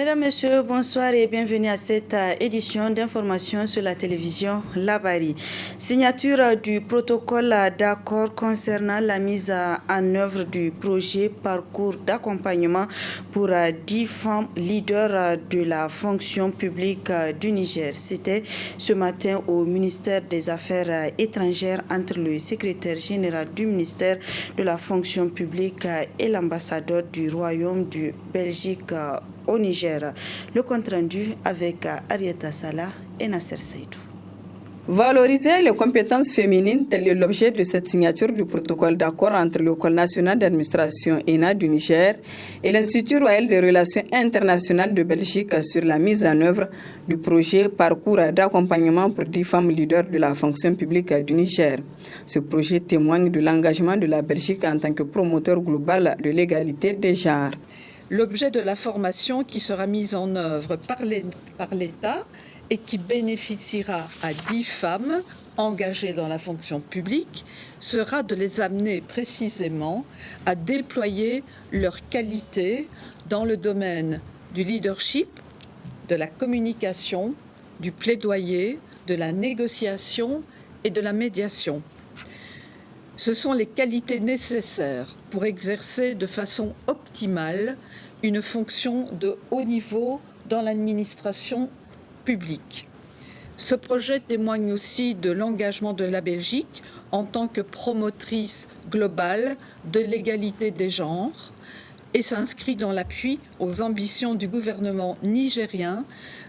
Mesdames, Messieurs, bonsoir et bienvenue à cette édition d'information sur la télévision Labari. Signature du protocole d'accord concernant la mise en œuvre du projet Parcours d'accompagnement pour 10 femmes leaders de la fonction publique du Niger. C'était ce matin au ministère des Affaires étrangères entre le secrétaire général du ministère de la fonction publique et l'ambassadeur du Royaume de Belgique au Niger. Le compte rendu avec Arieta Salah et Nasser Seydou. Valoriser les compétences féminines, tel est l'objet de cette signature du protocole d'accord entre l'École nationale d'administration ENA du Niger et l'Institut royal des relations internationales de Belgique sur la mise en œuvre du projet Parcours d'accompagnement pour 10 femmes leaders de la fonction publique du Niger. Ce projet témoigne de l'engagement de la Belgique en tant que promoteur global de l'égalité des genres. L'objet de la formation qui sera mise en œuvre par l'État et qui bénéficiera à 10 femmes engagées dans la fonction publique sera de les amener précisément à déployer leurs qualités dans le domaine du leadership, de la communication, du plaidoyer, de la négociation et de la médiation. Ce sont les qualités nécessaires pour exercer de façon optimale une fonction de haut niveau dans l'administration publique. Ce projet témoigne aussi de l'engagement de la Belgique en tant que promotrice globale de l'égalité des genres et s'inscrit dans l'appui aux ambitions du gouvernement nigérien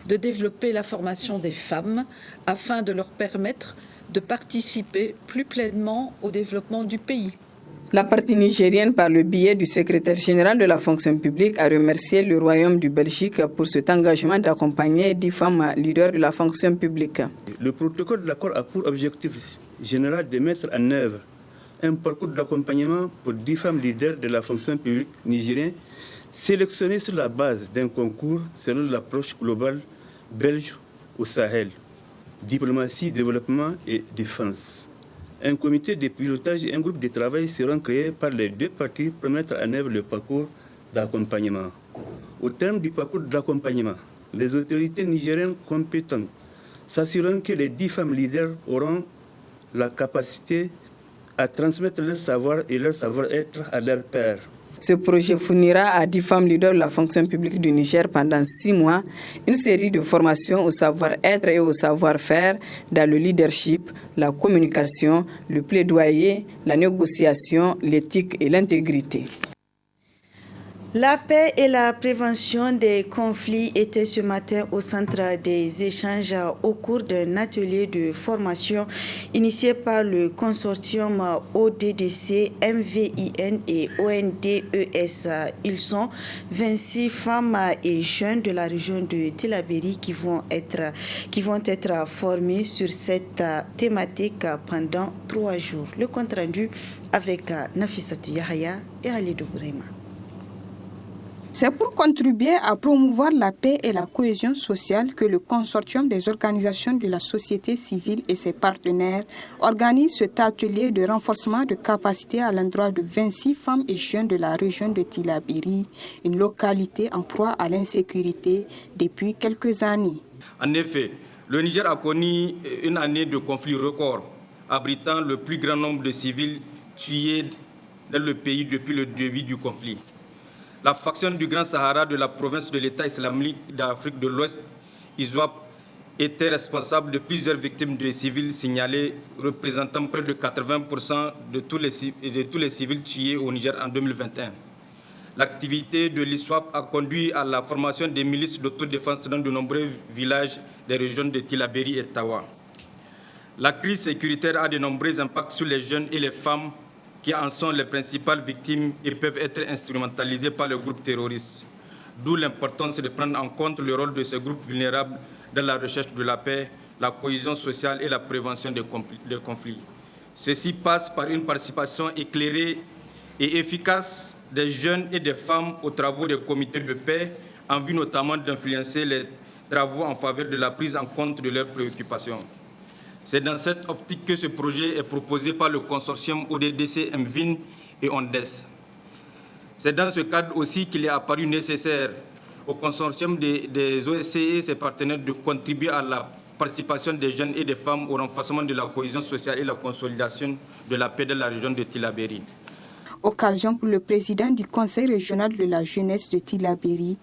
de développer la formation des femmes afin de leur permettre de participer plus pleinement au développement du pays. La partie nigérienne, par le biais du secrétaire général de la fonction publique, a remercié le Royaume du Belgique pour cet engagement d'accompagner 10 femmes leaders de la fonction publique. Le protocole d'accord a pour objectif général de mettre en œuvre un parcours d'accompagnement pour 10 femmes leaders de la fonction publique nigérienne, sélectionnées sur la base d'un concours selon l'approche globale belge au Sahel. Diplomatie, développement et défense. Un comité de pilotage et un groupe de travail seront créés par les deux parties pour mettre en œuvre le parcours d'accompagnement. Au terme du parcours d'accompagnement, les autorités nigériennes compétentes s'assureront que les 10 femmes leaders auront la capacité à transmettre leur savoir et leur savoir-être à leurs pairs. Ce projet fournira à 10 femmes leaders de la fonction publique du Niger pendant 6 mois une série de formations au savoir-être et au savoir-faire dans le leadership, la communication, le plaidoyer, la négociation, l'éthique et l'intégrité. La paix et la prévention des conflits étaient ce matin au centre des échanges au cours d'un atelier de formation initié par le consortium ODDC, MVIN et ONDES. Ils sont 26 femmes et jeunes de la région de Tillabéri qui vont être formés sur cette thématique pendant 3 jours. Le compte rendu avec Nafissatou Yahaya et Halidou Bourema. C'est pour contribuer à promouvoir la paix et la cohésion sociale que le consortium des organisations de la société civile et ses partenaires organise cet atelier de renforcement de capacité à l'endroit de 26 femmes et jeunes de la région de Tillabéri, une localité en proie à l'insécurité depuis quelques années. En effet, le Niger a connu une année de conflits record, abritant le plus grand nombre de civils tués dans le pays depuis le début du conflit. La faction du Grand Sahara de la province de l'État islamique d'Afrique de l'Ouest, ISWAP, était responsable de plusieurs victimes de civils signalées, représentant près de 80% de tous les civils tués au Niger en 2021. L'activité de l'ISWAP a conduit à la formation des milices d'autodéfense dans de nombreux villages des régions de Tillabéri et Tawa. La crise sécuritaire a de nombreux impacts sur les jeunes et les femmes qui en sont les principales victimes et peuvent être instrumentalisés par le groupe terroriste. D'où l'importance de prendre en compte le rôle de ces groupes vulnérables dans la recherche de la paix, la cohésion sociale et la prévention des conflits. Ceci passe par une participation éclairée et efficace des jeunes et des femmes aux travaux des comités de paix, en vue notamment d'influencer les travaux en faveur de la prise en compte de leurs préoccupations. C'est dans cette optique que ce projet est proposé par le consortium ODDC, MVIN et ONDES. C'est dans ce cadre aussi qu'il est apparu nécessaire au consortium des OSCE et ses partenaires de contribuer à la participation des jeunes et des femmes au renforcement de la cohésion sociale et la consolidation de la paix dans la région de Tillabéri. Occasion pour le président du Conseil régional de la jeunesse de Tillabéri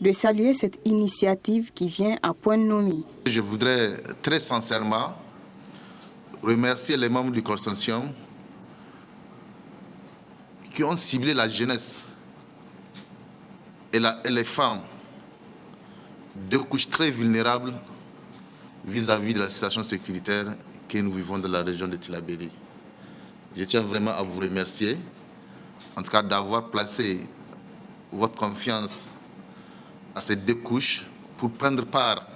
de saluer cette initiative qui vient à point nommé. Je voudrais très sincèrement remercier les membres du consortium qui ont ciblé la jeunesse et les femmes, deux couches très vulnérables vis-à-vis de la situation sécuritaire que nous vivons dans la région de Tillabéri. Je tiens vraiment à vous remercier, en tout cas d'avoir placé votre confiance à ces deux couches pour prendre part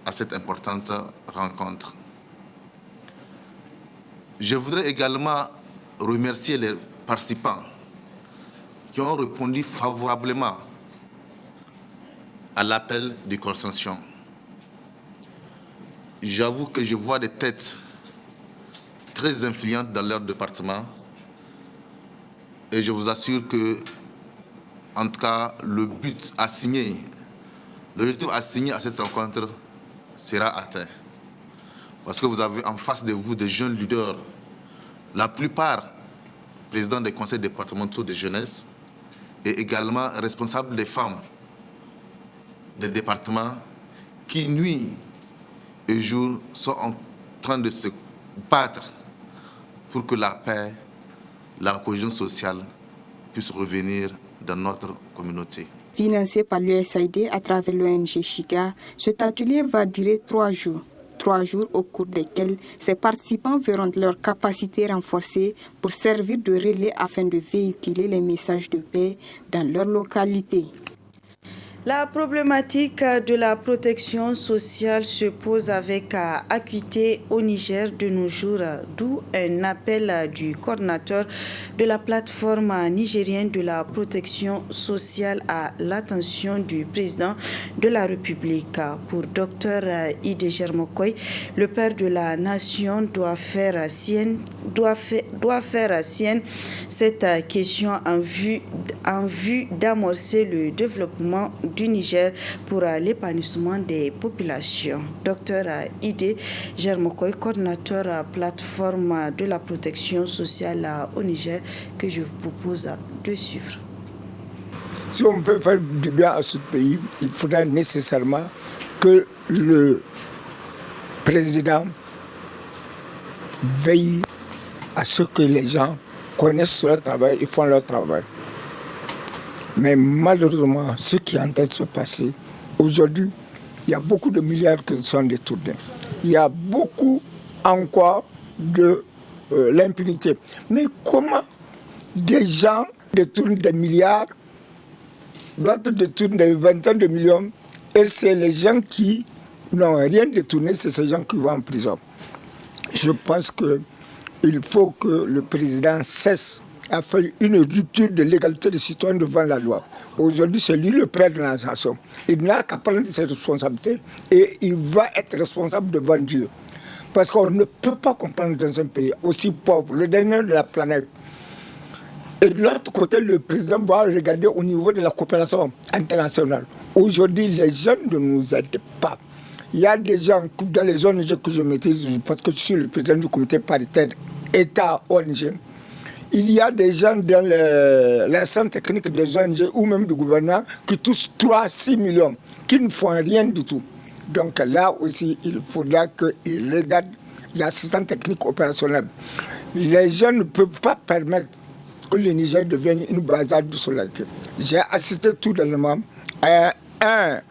à cette importante rencontre. Je voudrais également remercier les participants qui ont répondu favorablement à l'appel du consortium. J'avoue que je vois des têtes très influentes dans leur département et je vous assure que, en tout cas, l'objectif assigné à cette rencontre sera atteint. Parce que vous avez en face de vous des jeunes leaders, la plupart présidents des conseils départementaux de jeunesse et également responsables des femmes des départements qui, nuit et jour, sont en train de se battre pour que la paix, la cohésion sociale puisse revenir dans notre communauté. Financé par l'USAID à travers l'ONG Chiga, cet atelier va durer 3 jours. 3 jours au cours desquels ces participants verront leur capacité renforcée pour servir de relais afin de véhiculer les messages de paix dans leur localité. La problématique de la protection sociale se pose avec acuité au Niger de nos jours, d'où un appel du coordinateur de la plateforme nigérienne de la protection sociale à l'attention du président de la République. Pour Dr Ide Germokoy, le père de la nation doit faire sienne cette question en vue d'amorcer le développement du Niger pour l'épanouissement des populations. Docteur Ide Germokoy, coordinateur plateforme de la protection sociale au Niger, que je vous propose de suivre. Si on peut faire du bien à ce pays, il faudra nécessairement que le président veille à ce que les gens connaissent leur travail et font leur travail. Mais malheureusement, ce qui est en train de se passer, aujourd'hui, il y a beaucoup de milliards qui sont détournés. Il y a beaucoup encore de l'impunité. Mais comment des gens détournent des milliards, d'autres détournent des vingtaines de millions, et c'est les gens qui n'ont rien détourné, c'est ces gens qui vont en prison. Je pense qu'il faut que le président cesse à faire une rupture de l'égalité des citoyens devant la loi. Aujourd'hui, c'est lui le père de la nation. Il n'a qu'à prendre ses responsabilités et il va être responsable devant Dieu. Parce qu'on ne peut pas comprendre dans un pays aussi pauvre, le dernier de la planète. Et de l'autre côté, le président va regarder au niveau de la coopération internationale. Aujourd'hui, les jeunes ne nous aident pas. Il y a des gens dans les ONG que je maîtrise, parce que je suis le président du comité paritaire État-ONG. Il y a des gens dans les centres techniques des ONG ou même du gouvernement qui touchent 3-6 millions, qui ne font rien du tout. Donc là aussi, il faudra qu'ils regardent l'assistance technique opérationnelle. Les gens ne peuvent pas permettre que le Niger devienne une bazar de solidarité. J'ai assisté tout dernièrement à un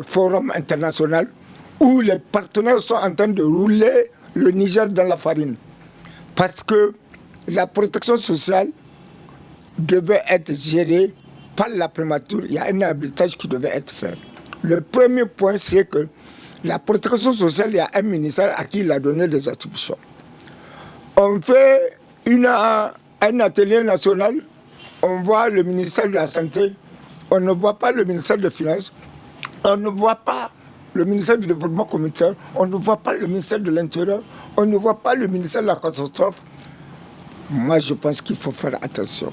forum international où les partenaires sont en train de rouler le Niger dans la farine. Parce que la protection sociale devait être gérée par la primature. Il y a un arbitrage qui devait être fait. Le premier point, c'est que la protection sociale, il y a un ministère à qui il a donné des attributions. On fait un atelier national, on voit le ministère de la Santé, on ne voit pas le ministère des Finances, on ne voit pas le ministère du Développement communautaire, on ne voit pas le ministère de l'Intérieur, on ne voit pas le ministère de la Catastrophe. Moi, je pense qu'il faut faire attention.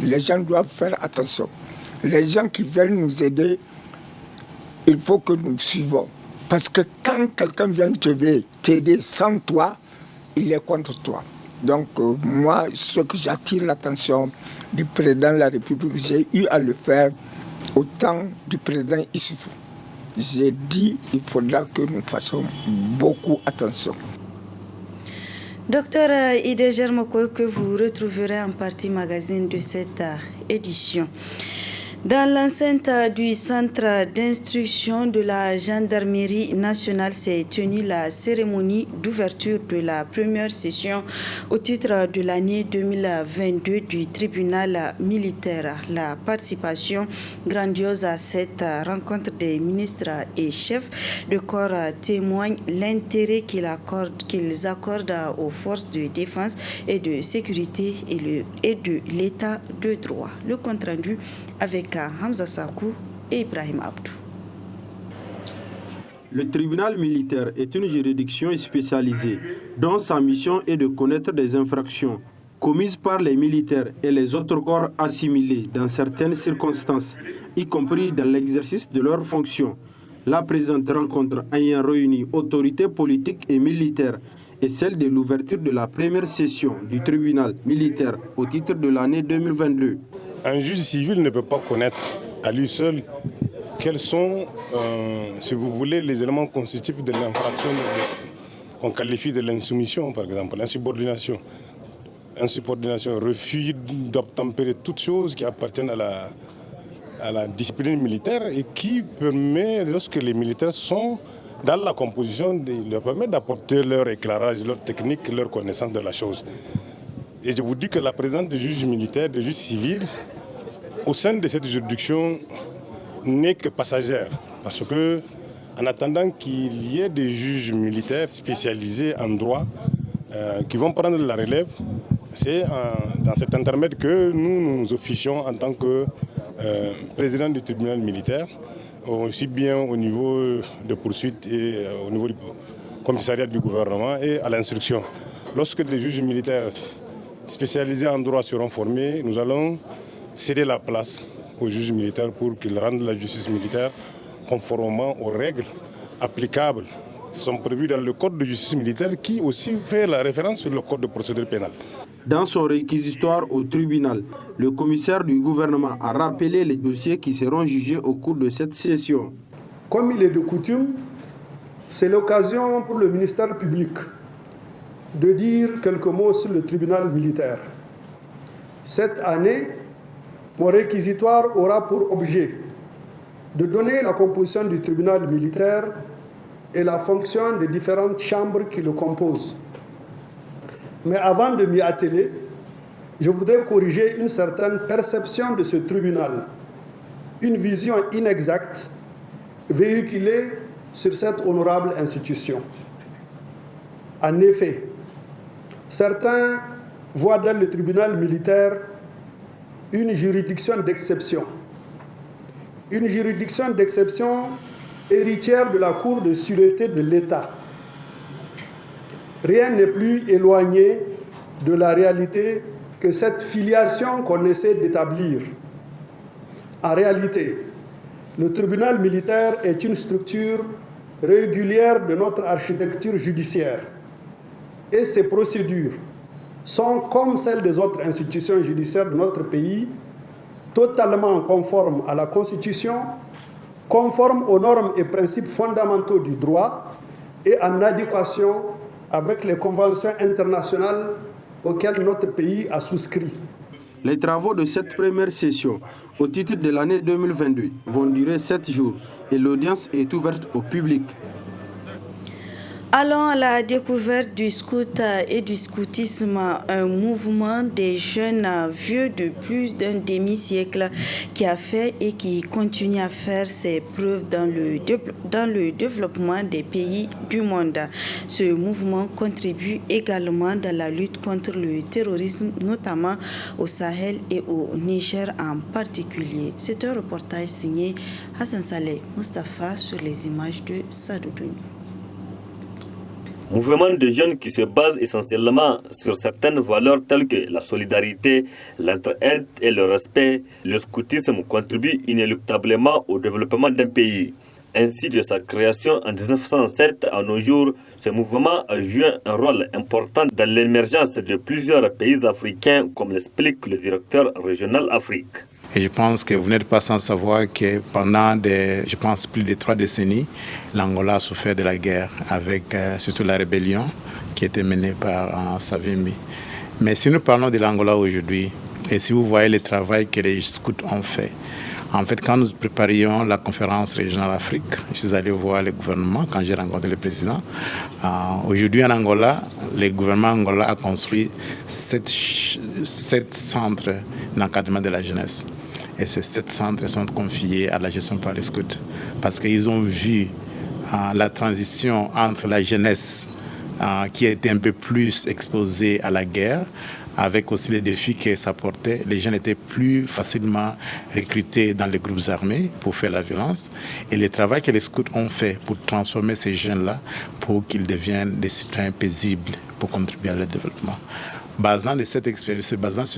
Les gens doivent faire attention. les gens qui veulent nous aider, il faut que nous suivons. Parce que quand quelqu'un vient t'aider sans toi, il est contre toi. Donc moi, ce que j'attire l'attention du président de la République, j'ai eu à le faire au temps du président Issoufou. J'ai dit qu'il faudra que nous fassions beaucoup attention. Docteur Ide Germoko, que vous retrouverez en partie magazine de cette édition. Dans l'enceinte du centre d'instruction de la gendarmerie nationale s'est tenue la cérémonie d'ouverture de la première session au titre de l'année 2022 du tribunal militaire. La participation grandiose à cette rencontre des ministres et chefs de corps témoigne l'intérêt qu'ils accordent aux forces de défense et de sécurité et de l'état de droit. Le compte rendu avec Hamza Sakou et Ibrahim Abdou. Le tribunal militaire est une juridiction spécialisée dont sa mission est de connaître des infractions commises par les militaires et les autres corps assimilés dans certaines circonstances, y compris dans l'exercice de leurs fonctions. La présente rencontre ayant réuni autorités politiques et militaires est celle de l'ouverture de la première session du tribunal militaire au titre de l'année 2022. Un juge civil ne peut pas connaître à lui seul quels sont, si vous voulez, les éléments constitutifs de l'infraction qu'on qualifie de l'insoumission, par exemple, l'insubordination. Insubordination, refus d'obtempérer toutes choses qui appartiennent à la discipline militaire et qui permet, lorsque les militaires sont dans la composition, leur permet d'apporter leur éclairage, leur technique, leur connaissance de la chose. Et je vous dis que la présence de juges militaires, de juges civils, au sein de cette juridiction, n'est que passagère. Parce que, en attendant qu'il y ait des juges militaires spécialisés en droit qui vont prendre la relève, c'est dans cet intermède que nous officions en tant que président du tribunal militaire, aussi bien au niveau de poursuite et au niveau du commissariat du gouvernement et à l'instruction. Lorsque des juges militaires spécialisés en droit seront formés, nous allons céder la place aux juges militaires pour qu'ils rendent la justice militaire conformément aux règles applicables qui sont prévues dans le code de justice militaire qui aussi fait la référence sur le code de procédure pénale. Dans son réquisitoire au tribunal, le commissaire du gouvernement a rappelé les dossiers qui seront jugés au cours de cette session. Comme il est de coutume, c'est l'occasion pour le ministère public de dire quelques mots sur le tribunal militaire. Cette année, mon réquisitoire aura pour objet de donner la composition du tribunal militaire et la fonction des différentes chambres qui le composent. Mais avant de m'y atteler, je voudrais corriger une certaine perception de ce tribunal, une vision inexacte véhiculée sur cette honorable institution. En effet, certains voient dans le tribunal militaire une juridiction d'exception. Une juridiction d'exception héritière de la Cour de sûreté de l'État. Rien n'est plus éloigné de la réalité que cette filiation qu'on essaie d'établir. En réalité, le tribunal militaire est une structure régulière de notre architecture judiciaire. Et ses procédures sont, comme celles des autres institutions judiciaires de notre pays, totalement conformes à la Constitution, conformes aux normes et principes fondamentaux du droit et en adéquation avec les conventions internationales auxquelles notre pays a souscrit. Les travaux de cette première session au titre de l'année 2022 vont durer 7 jours et l'audience est ouverte au public. Allons à la découverte du scout et du scoutisme, un mouvement des jeunes vieux de plus d'un demi-siècle qui a fait et qui continue à faire ses preuves dans le développement des pays du monde. Ce mouvement contribue également dans la lutte contre le terrorisme, notamment au Sahel et au Niger en particulier. C'est un reportage signé Hassan Saleh Mustafa sur les images de Sadoudouni. Mouvement de jeunes qui se base essentiellement sur certaines valeurs telles que la solidarité, l'entraide et le respect, le scoutisme contribue inéluctablement au développement d'un pays. Ainsi, de sa création en 1907 à nos jours, ce mouvement a joué un rôle important dans l'émergence de plusieurs pays africains, comme l'explique le directeur régional Afrique. Et je pense que vous n'êtes pas sans savoir que pendant plus de 3 décennies, l'Angola a souffert de la guerre, avec surtout la rébellion qui était menée par Savimbi. Mais si nous parlons de l'Angola aujourd'hui, et si vous voyez le travail que les scouts ont fait, en fait, quand nous préparions la conférence régionale Afrique, je suis allé voir le gouvernement quand j'ai rencontré le président. Aujourd'hui en Angola, le gouvernement angola a construit 7 centres d'encadrement de la jeunesse. Et ces 7 centres sont confiés à la gestion par les scouts. Parce qu'ils ont vu la transition entre la jeunesse qui a été un peu plus exposée à la guerre, avec aussi les défis que ça portait. Les jeunes étaient plus facilement recrutés dans les groupes armés pour faire la violence. Et le travail que les scouts ont fait pour transformer ces jeunes-là pour qu'ils deviennent des citoyens paisibles pour contribuer à leur développement. Basant sur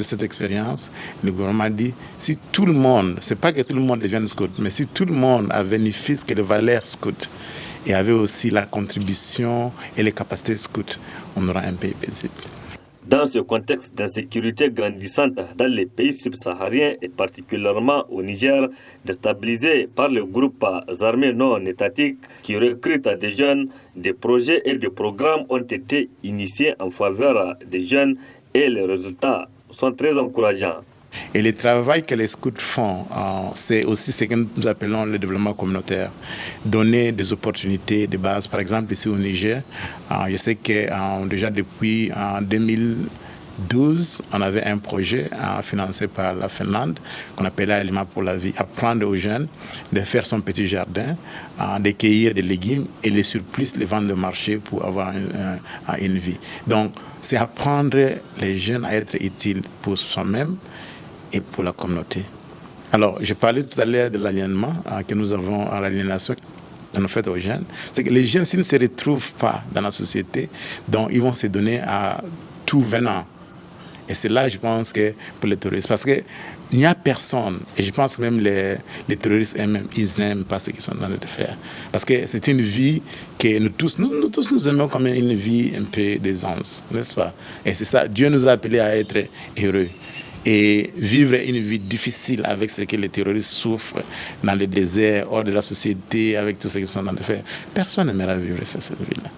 cette expérience, le gouvernement a dit, si tout le monde, c'est pas que tout le monde devienne scout, mais si tout le monde avait une fisc et les valeurs scout, et avait aussi la contribution et les capacités scout, on aura un pays paisible. Dans ce contexte d'insécurité grandissante dans les pays subsahariens et particulièrement au Niger, déstabilisé par les groupes armés non étatiques qui recrutent des jeunes, des projets et des programmes ont été initiés en faveur des jeunes et les résultats sont très encourageants. Et le travail que les scouts font, c'est aussi ce que nous appelons le développement communautaire. Donner des opportunités de base. Par exemple, ici au Niger, je sais que déjà depuis 2012, on avait un projet financé par la Finlande qu'on appelait Aliments pour la vie. Apprendre aux jeunes de faire son petit jardin, de cueillir des légumes et les surplus, les vendre au marché pour avoir une vie. Donc, c'est apprendre les jeunes à être utiles pour soi-même et pour la communauté. Alors, je parlais tout à l'heure de l'alignement que nous avons à l'aliénation que nous faisons aux jeunes. C'est que les jeunes, s'ils ne se retrouvent pas dans la société, donc ils vont se donner à tout venant. Et c'est là, je pense, que pour les terroristes, parce qu'il n'y a personne, et je pense que même les terroristes eux-mêmes, ils n'aiment pas ce qu'ils sont en train de faire. Parce que c'est une vie que nous tous nous aimons comme une vie un peu d'aisance, n'est-ce pas? Et c'est ça, Dieu nous a appelés à être heureux. Et vivre une vie difficile avec ce que les terroristes souffrent dans le désert, hors de la société, avec tout ce qu'ils sont en train de faire. Personne n'aimera vivre cette vie-là.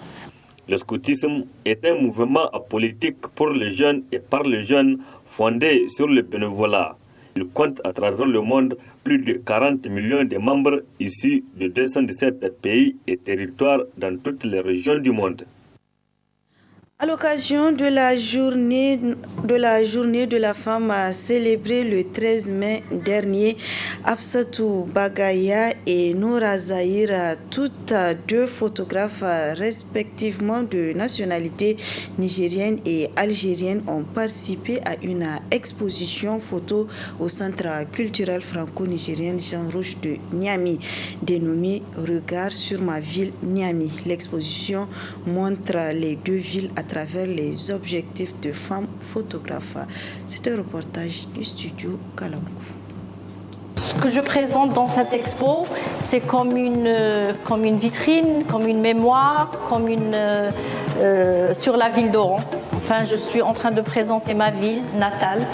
Le scoutisme est un mouvement politique pour les jeunes et par les jeunes fondé sur le bénévolat. Il compte à travers le monde plus de 40 millions de membres issus de 217 pays et territoires dans toutes les régions du monde. À l'occasion de la journée de la femme célébrée le 13 mai dernier, Absatou Bagaya et Noura Zahir, toutes deux photographes respectivement de nationalité nigérienne et algérienne, ont participé à une exposition photo au Centre culturel franco-nigérien Jean Rouge de Niamey, dénommée Regard sur ma ville Niamey. L'exposition montre les deux villes à travers les objectifs de femmes photographes. C'est un reportage du studio Kalangu. Ce que je présente dans cette expo, c'est comme une vitrine, comme une mémoire, sur la ville d'Oran. Enfin, je suis en train de présenter ma ville natale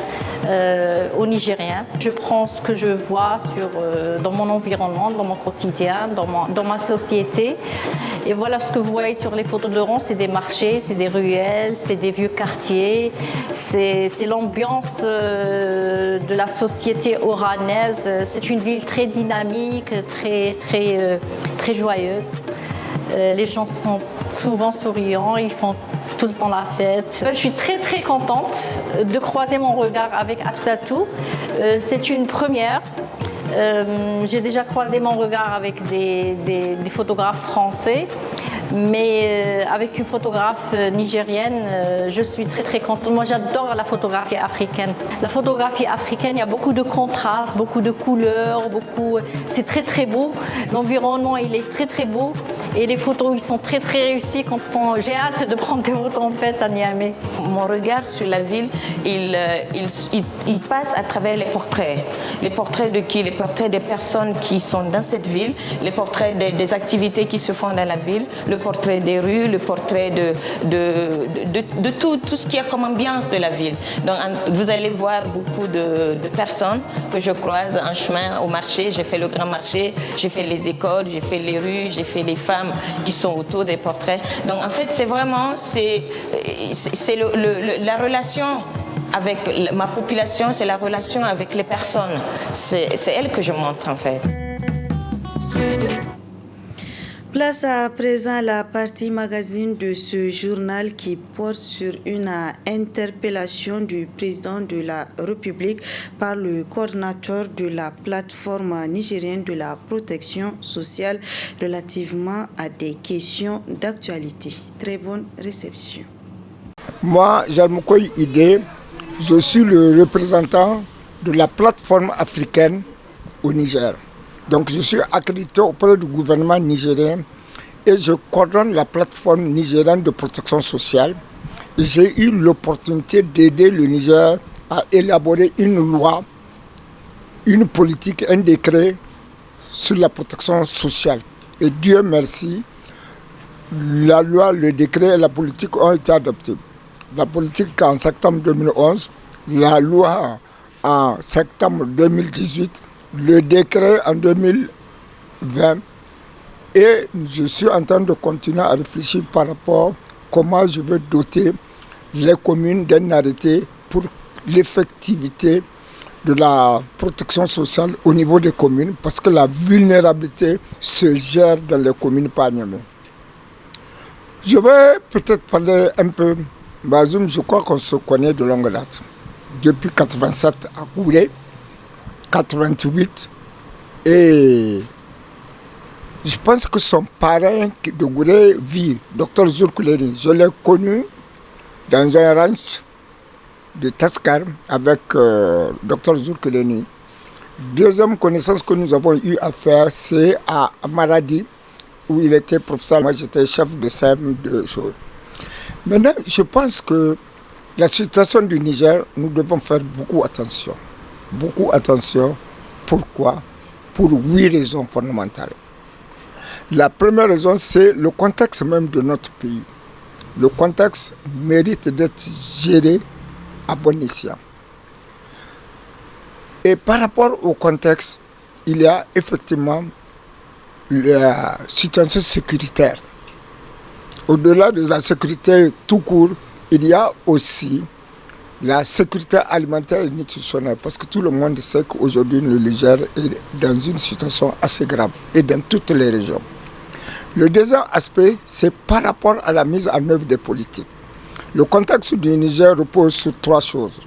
aux Nigériens. Je prends ce que je vois dans mon environnement, dans mon quotidien, dans ma société. Et voilà ce que vous voyez sur les photos d'Oran, c'est des marchés, c'est des ruelles, c'est des vieux quartiers, c'est l'ambiance de la société oranaise. C'est une ville très dynamique, très joyeuse. Les gens sont souvent souriants, ils font tout le temps la fête. Je suis très très contente de croiser mon regard avec Absatou. C'est une première. J'ai déjà croisé mon regard avec des photographes français. mais avec une photographe nigérienne, je suis très très contente. Moi j'adore la photographie africaine. La photographie africaine, il y a beaucoup de contrastes, beaucoup de couleurs, c'est très très beau. L'environnement il est très très beau et les photos ils sont très très réussis. J'ai hâte de prendre des photos en fait à Niamey. Mon regard sur la ville, il passe à travers les portraits. Les portraits de qui? Les portraits des personnes qui sont dans cette ville, les portraits des activités qui se font dans la ville, le portrait des rues, le portrait de tout ce qu'il y a comme ambiance de la ville. Donc vous allez voir beaucoup de personnes que je croise en chemin au marché. J'ai fait le grand marché, j'ai fait les écoles, j'ai fait les rues, j'ai fait les femmes qui sont autour des portraits. Donc en fait c'est la relation avec ma population, c'est la relation avec les personnes. C'est elle que je montre en fait. Place à présent la partie magazine de ce journal qui porte sur une interpellation du président de la République par le coordinateur de la plateforme nigérienne de la protection sociale relativement à des questions d'actualité. Très bonne réception. Moi, Jarmoukoy Ide, je suis le représentant de la plateforme africaine au Niger. Donc je suis accrédité auprès du gouvernement nigérien et je coordonne la plateforme nigérienne de protection sociale. Et j'ai eu l'opportunité d'aider le Niger à élaborer une loi, une politique, un décret sur la protection sociale. Et Dieu merci, la loi, le décret et la politique ont été adoptés. La politique en septembre 2011, la loi en septembre 2018, le décret en 2020 et je suis en train de continuer à réfléchir par rapport à comment je veux doter les communes d'un arrêté pour l'effectivité de la protection sociale au niveau des communes parce que la vulnérabilité se gère dans les communes par Niamey. Je vais peut-être parler un peu, Bazoum, je crois qu'on se connaît de longue date. Depuis 87 à Gouré, 88 et je pense que son parrain de Gouré vit, Dr Zourkouleni. Je l'ai connu dans un ranch de Taskar avec Dr Zourkouleni. Deuxième connaissance que nous avons eu à faire, c'est à Maradi, où il était professeur. Moi, j'étais chef de SEM de choses. Maintenant, je pense que la situation du Niger, nous devons faire beaucoup attention. Beaucoup attention. Pourquoi? Pour 8 raisons fondamentales. La première raison, c'est le contexte même de notre pays. Le contexte mérite d'être géré à bon escient. Et par rapport au contexte, il y a effectivement la situation sécuritaire. Au-delà de la sécurité tout court, il y a aussi la sécurité alimentaire et nutritionnelle, parce que tout le monde sait qu'aujourd'hui le Niger est dans une situation assez grave et dans toutes les régions. Le deuxième aspect, c'est par rapport à la mise en œuvre des politiques. Le contexte du Niger repose sur 3 choses.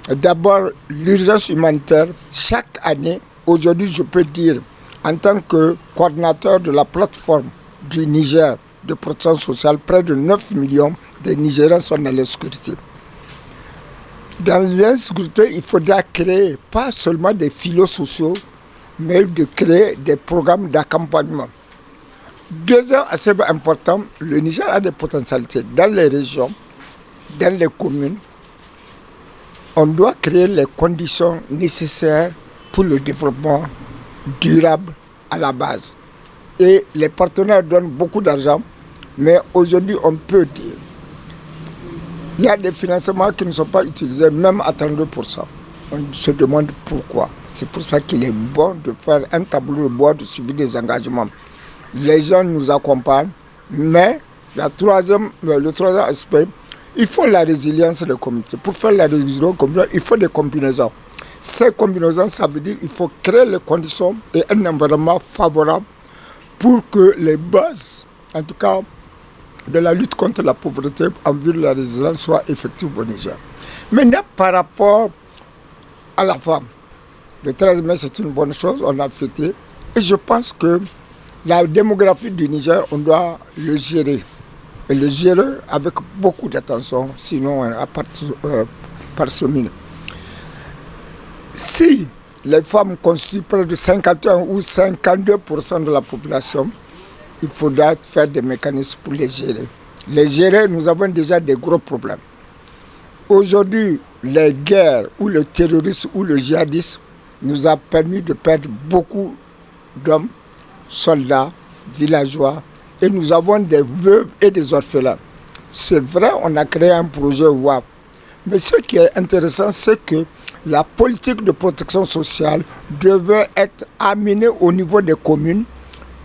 D'abord, l'urgence humanitaire. Chaque année, aujourd'hui, je peux dire, en tant que coordinateur de la plateforme du Niger de protection sociale, près de 9 millions de Nigériens sont dans l'insécurité. Dans l'insécurité, il faudra créer pas seulement des filets sociaux, mais de créer des programmes d'accompagnement. Deuxième assez important, le Niger a des potentialités dans les régions, dans les communes. On doit créer les conditions nécessaires pour le développement durable à la base. Et les partenaires donnent beaucoup d'argent, mais aujourd'hui on peut dire il y a des financements qui ne sont pas utilisés, même à 32%. On se demande pourquoi. C'est pour ça qu'il est bon de faire un tableau de bord de suivi des engagements. Les gens nous accompagnent, mais le troisième aspect, il faut la résilience des communautés. Pour faire la résilience des communautés, il faut des combinaisons. Ces combinaisons, ça veut dire qu'il faut créer les conditions et un environnement favorable pour que les bases, en tout cas, de la lutte contre la pauvreté en vue de la résilience soient effectives au Niger. Maintenant, par rapport à la femme, le 13 mai, c'est une bonne chose, on a fêté. Et je pense que La démographie du Niger, on doit le gérer. Et le gérer avec beaucoup d'attention, sinon on va parseminer. Si les femmes constituent près de 51 ou 52% de la population, il faudra faire des mécanismes pour les gérer. Les gérer, nous avons déjà des gros problèmes. Aujourd'hui, les guerres ou le terrorisme ou le djihadisme nous a permis de perdre beaucoup d'hommes, soldats, villageois, et nous avons des veuves et des orphelins. C'est vrai, on a créé un projet WAP. Mais ce qui est intéressant, c'est que la politique de protection sociale devait être amenée au niveau des communes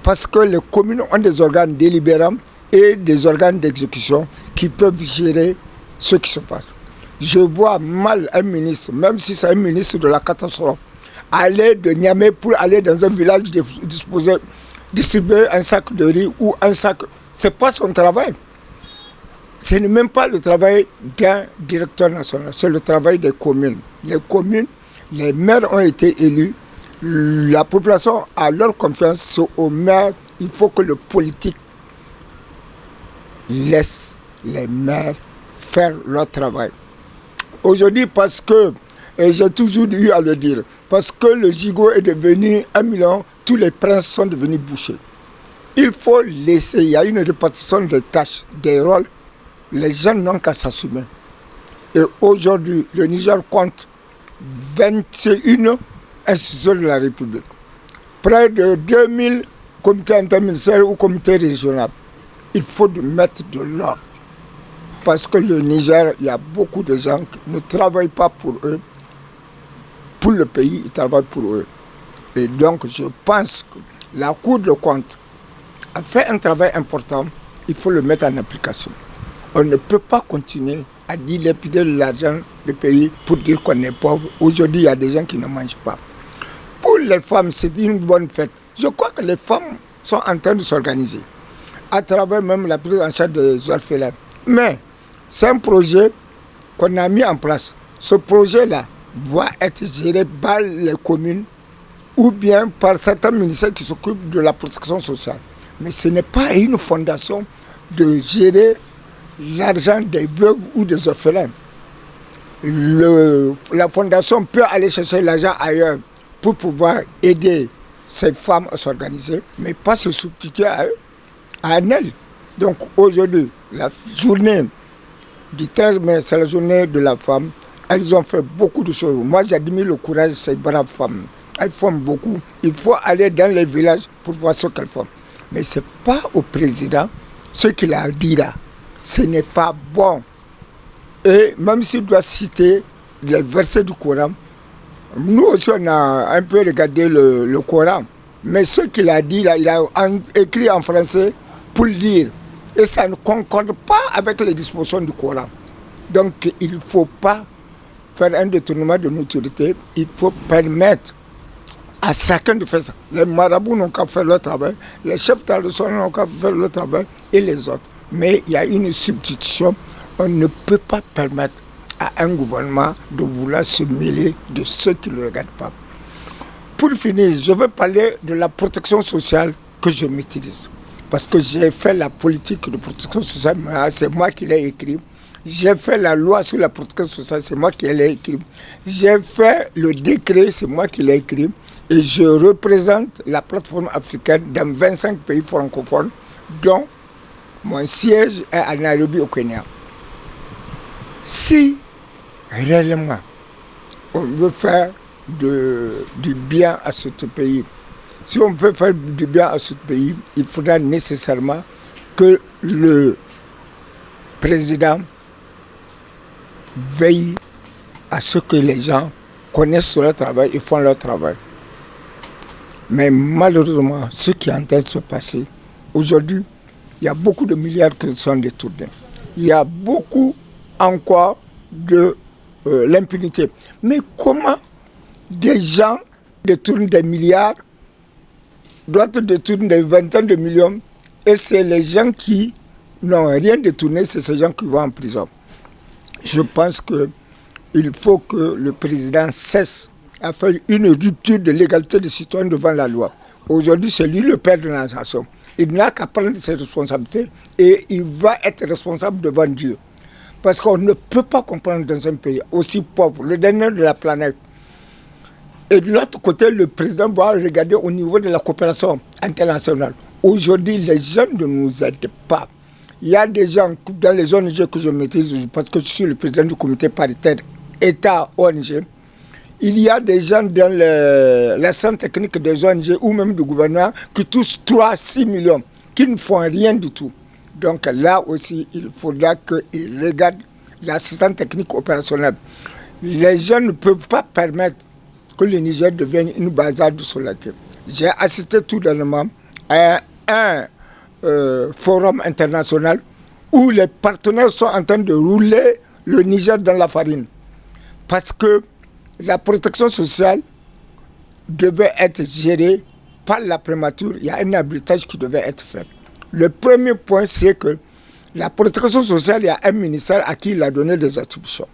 parce que les communes ont des organes délibérants et des organes d'exécution qui peuvent gérer ce qui se passe. Je vois mal un ministre, même si c'est un ministre de la catastrophe, aller de Niamey pour aller dans un village distribuer un sac de riz ou un sac. Ce n'est pas son travail. Ce n'est même pas le travail d'un directeur national, c'est le travail des communes. Les communes, les maires ont été élus, la population a leur confiance aux maires. Il faut que le politique laisse les maires faire leur travail. Aujourd'hui, parce que, et j'ai toujours eu à le dire, parce que le gigot est devenu 1 million, tous les princes sont devenus bouchers. Il faut laisser, il y a une répartition des tâches, des rôles. Les gens n'ont qu'à s'assumer. Et aujourd'hui, le Niger compte 21 institutions de la République. Près de 2000 comités interministériels ou comités régionaux. Il faut mettre de l'ordre. Parce que le Niger, il y a beaucoup de gens qui ne travaillent pas pour eux. Pour le pays, ils travaillent pour eux. Et donc, je pense que la Cour de compte a fait un travail important. Il faut le mettre en application. On ne peut pas continuer à dilapider l'argent du pays pour dire qu'on est pauvre. Aujourd'hui, il y a des gens qui ne mangent pas. Pour les femmes, c'est une bonne fête. Je crois que les femmes sont en train de s'organiser, à travers même la prise en charge des orphelins. Mais c'est un projet qu'on a mis en place. Ce projet-là va être géré par les communes ou bien par certains ministères qui s'occupent de la protection sociale. Mais ce n'est pas une fondation de gérer l'argent des veuves ou des orphelins. La fondation peut aller chercher l'argent ailleurs pour pouvoir aider ces femmes à s'organiser, mais pas se substituer à eux, à elles. Donc aujourd'hui, la journée du 13 mai, c'est la journée de la femme. Elles ont fait beaucoup de choses. Moi, j'admire le courage de ces braves femmes. Elles font beaucoup. Il faut aller dans les villages pour voir ce qu'elles font. Mais ce n'est pas au président ce qu'il a dit là. Ce n'est pas bon. Et même s'il doit citer les versets du Coran, nous aussi on a un peu regardé le Coran. Mais ce qu'il a dit là, il a écrit en français pour lire. Et ça ne concorde pas avec les dispositions du Coran. Donc il ne faut pas faire un détournement de notoriété. Il faut permettre à chacun de faire ça. Les marabouts n'ont qu'à faire leur travail, les chefs traditionnels n'ont qu'à faire leur travail et les autres. Mais il y a une substitution. On ne peut pas permettre à un gouvernement de vouloir se mêler de ceux qui ne le regardent pas. Pour finir, je vais parler de la protection sociale que je maîtrise. Parce que j'ai fait la politique de protection sociale, c'est moi qui l'ai écrit. J'ai fait la loi sur la protection sociale, c'est moi qui l'ai écrit. J'ai fait le décret, c'est moi qui l'ai écrit. Et je représente la plateforme africaine dans 25 pays francophones, dont mon siège est à Nairobi, au Kenya. Si réellement on veut faire du bien à ce pays, si on veut faire du bien à ce pays, il faudra nécessairement que le président veille à ce que les gens connaissent leur travail et font leur travail. Mais malheureusement, ce qui est en train de se passer, aujourd'hui, il y a beaucoup de milliards qui sont détournés. Il y a beaucoup encore de l'impunité. Mais comment des gens détournent des milliards, d'autres détournent des vingtaines de millions, et c'est les gens qui n'ont rien détourné, c'est ces gens qui vont en prison. Je pense qu'il faut que le président cesse à faire une rupture de l'égalité des citoyens devant la loi. Aujourd'hui, c'est lui le père de la nation. Il n'a qu'à prendre ses responsabilités et il va être responsable devant Dieu. Parce qu'on ne peut pas comprendre dans un pays aussi pauvre, le dernier de la planète. Et de l'autre côté, le président va regarder au niveau de la coopération internationale. Aujourd'hui, les jeunes ne nous aident pas. Il y a des gens dans les ONG que je maîtrise, parce que je suis le président du comité paritaire État-ONG. Il y a des gens dans les centres techniques des ONG ou même du gouvernement qui touchent 3-6 millions, qui ne font rien du tout. Donc là aussi, il faudra qu'ils regardent l'assistance technique opérationnelle. Les jeunes ne peuvent pas permettre que le Niger devienne une bazarde sur la terre. J'ai assisté tout dernièrement à un forum international où les partenaires sont en train de rouler le Niger dans la farine. Parce que la protection sociale devait être gérée par la prémature. Il y a un arbitrage qui devait être fait. Le premier point, c'est que la protection sociale, il y a un ministère à qui il a donné des attributions.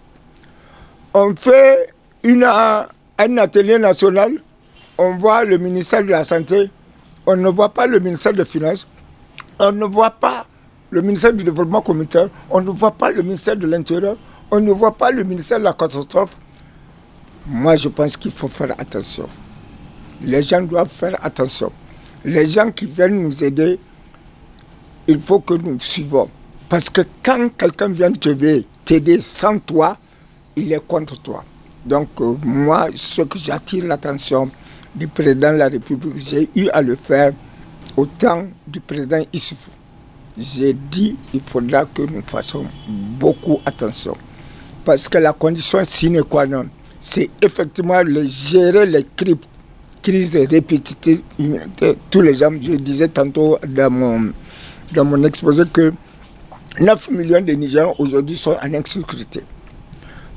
On fait un atelier national, on voit le ministère de la Santé, on ne voit pas le ministère des Finances, on ne voit pas le ministère du Développement communautaire, on ne voit pas le ministère de l'Intérieur, on ne voit pas le ministère de la catastrophe. Moi, je pense qu'il faut faire attention. Les gens doivent faire attention. Les gens qui viennent nous aider, il faut que nous suivons. Parce que quand quelqu'un vient t'aider sans toi, il est contre toi. Donc, moi, ce que j'attire l'attention du président de la République, j'ai eu à le faire au temps du président Issoufou. J'ai dit qu'il faudra que nous fassions beaucoup attention. Parce que la condition sine qua non, c'est effectivement gérer les crises répétitives. Tous les gens, je disais tantôt dans mon exposé que 9 millions de Nigériens aujourd'hui sont en insécurité.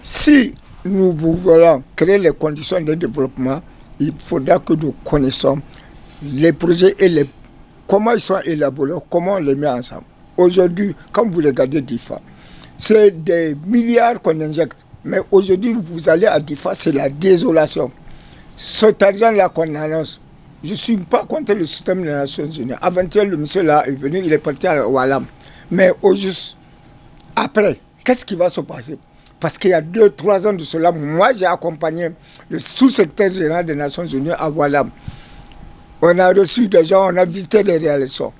Si nous voulons créer les conditions de développement, il faudra que nous connaissions les projets et comment ils sont élaborés, comment on les met ensemble. Aujourd'hui, quand vous regardez DIFA, c'est des milliards qu'on injecte. Mais aujourd'hui, vous allez à DIFA, c'est la désolation. Cet argent-là qu'on annonce, je ne suis pas contre le système des Nations Unies. Avant-hier, le monsieur là est venu, il est parti à Walam. Mais au juste, après, qu'est-ce qui va se passer? Parce qu'il y a 2-3 ans de cela, moi j'ai accompagné le sous-secrétaire général des Nations Unies à Walam. On a reçu des gens, on a visité les réalisations.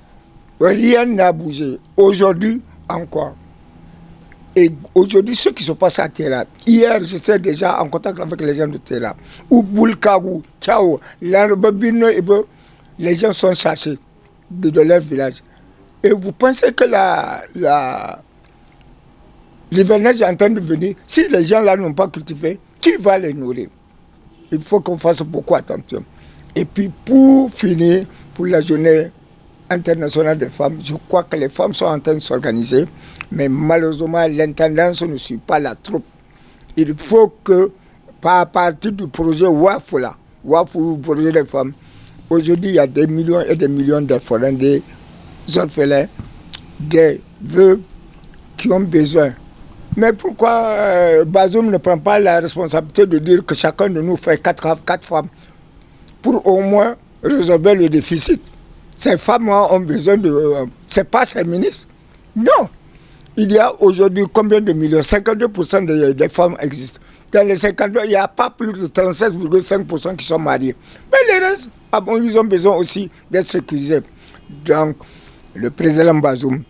Rien n'a bougé. Aujourd'hui, encore. Et aujourd'hui, ce qui se passe à Terra, hier, j'étais déjà en contact avec les gens de Terra, ou Boulkagou, Tchao, Larbabino, les gens sont chassés de leur village. Et vous pensez que l'hivernage est en train de venir, si les gens là n'ont pas cultivé, qui va les nourrir? Il faut qu'on fasse beaucoup attention. Et puis pour finir, pour la journée internationale des femmes, je crois que les femmes sont en train de s'organiser, mais malheureusement l'intendance ne suit pas la troupe. Il faut que, à partir du projet WAF, le projet des femmes, aujourd'hui il y a des millions et des millions d'orphelins, des orphelins, des veuves qui ont besoin. Mais pourquoi Bazoum ne prend pas la responsabilité de dire que chacun de nous fait 4 femmes pour au moins résorber le déficit? Ces femmes ont besoin de... c'est pas ces ministres. Non. Il y a aujourd'hui combien de millions? 52% des femmes existent. Dans les 52, il n'y a pas plus de 36,5% qui sont mariés. Mais les restes, ils ont besoin aussi d'être sécurisés. Donc, le président Bazoum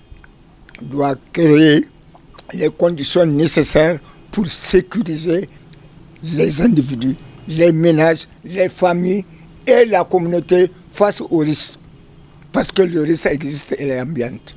doit créer les conditions nécessaires pour sécuriser les individus, les ménages, les familles et la communauté face au risque. Parce que le risque existe et est ambiante.